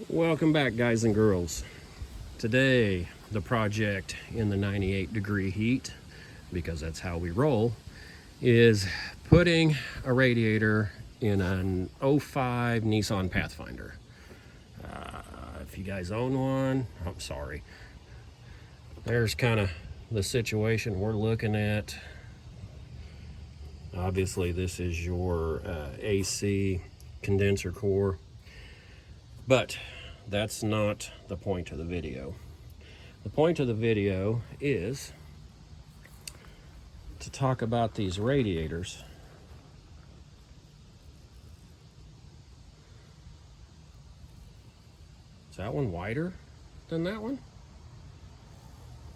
Welcome back, guys and girls. Today the project in the 98-degree heat, because that's how we roll, is putting a radiator in an '05 Nissan Pathfinder. If you guys own one, I'm sorry. There's kind of the situation we're looking at. Obviously this is your AC condenser core, but that's not the point of the video. The point of the video is to talk about these radiators. Is that one wider than that one?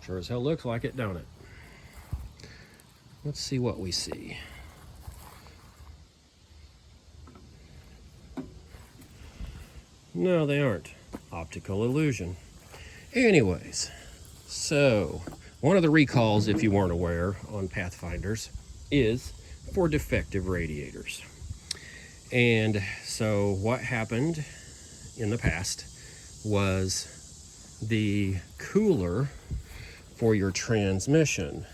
Sure as hell looks like it, don't it? Let's see what we see. No, they aren't. Optical illusion. Anyways, so one of the recalls, if you weren't aware, on Pathfinders is for defective radiators. And so what happened in the past was the cooler for your transmission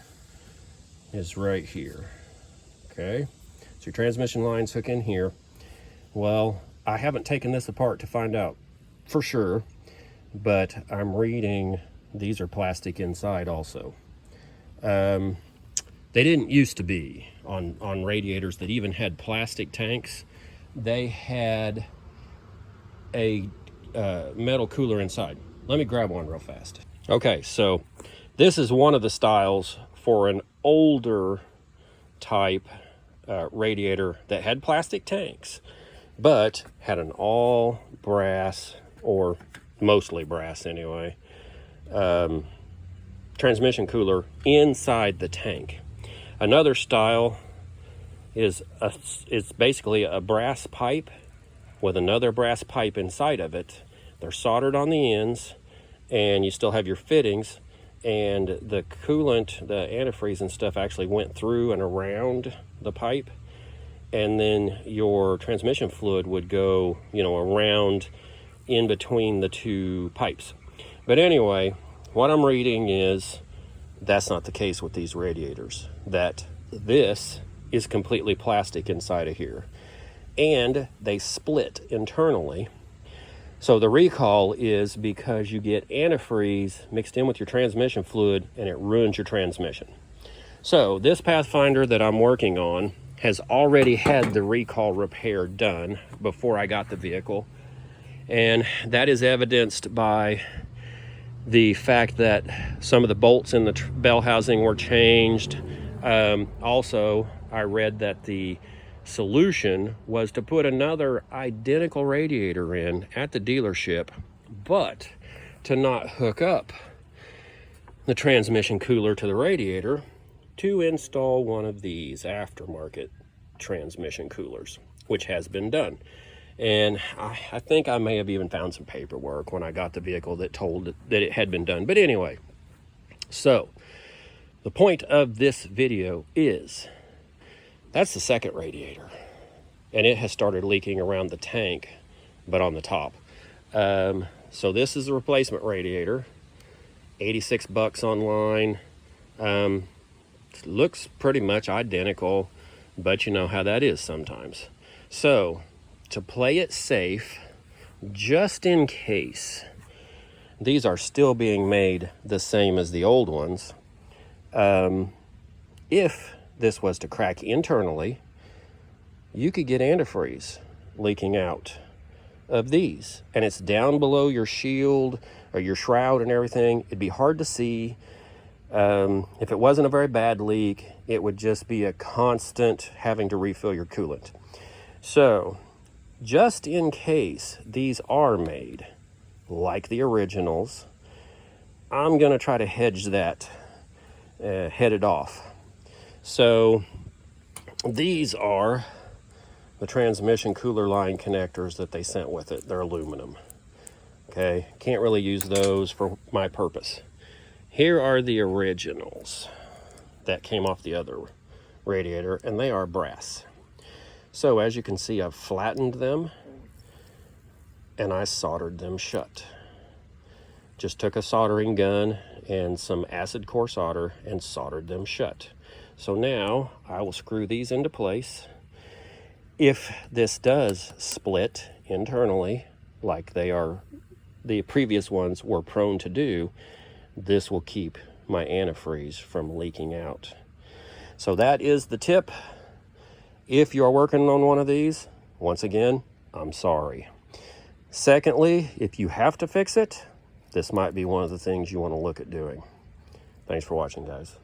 is right here. Okay, so your transmission lines hook in here. Well, I haven't taken this apart to find out for sure, but I'm reading these are plastic inside also. They didn't used to be on radiators that even had plastic tanks. They had a metal cooler inside. Let me grab one real fast. Okay, so this is one of the styles for an older type radiator that had plastic tanks, but had an all brass, or mostly brass anyway, transmission cooler inside the tank. Another style is basically a brass pipe with another brass pipe inside of it. They're soldered on the ends, and you still have your fittings, and the coolant, the antifreeze and stuff actually went through and around the pipe, and then your transmission fluid would go, around in between the two pipes. But anyway, what I'm reading is that's not the case with these radiators, that this is completely plastic inside of here, and they split internally. So the recall is because you get antifreeze mixed in with your transmission fluid and it ruins your transmission. So this Pathfinder that I'm working on has already had the recall repair done before I got the vehicle, and that is evidenced by the fact that some of the bolts in the bell housing were changed. Also, I read that the solution was to put another identical radiator in at the dealership, but to not hook up the transmission cooler to the radiator, to install one of these aftermarket transmission coolers, which has been done. And I think I may have even found some paperwork when I got the vehicle that told that it had been done. But anyway, so the point of this video is that's the second radiator, and it has started leaking around the tank, but on the top. So this is a replacement radiator, $86 online. Looks pretty much identical, but you know how that is sometimes. So to play it safe, just in case these are still being made the same as the old ones, if this was to crack internally, you could get antifreeze leaking out of these, and it's down below your shield or your shroud and everything. It'd be hard to see. If it wasn't a very bad leak, it would just be a constant having to refill your coolant. So just in case these are made like the originals, I'm gonna try to hedge that, head it off. So these are the transmission cooler line connectors that they sent with it. They're aluminum. Okay, can't really use those for my purpose. Here are the originals that came off the other radiator, and they are brass. So as you can see, I've flattened them, and I soldered them shut. Just took a soldering gun and some acid core solder and soldered them shut. So now I will screw these into place. If this does split internally, like the previous ones were prone to do, this will keep my antifreeze from leaking out. So that is the tip. If you're working on one of these, once again, I'm sorry. Secondly, if you have to fix it, this might be one of the things you want to look at doing. Thanks for watching, guys.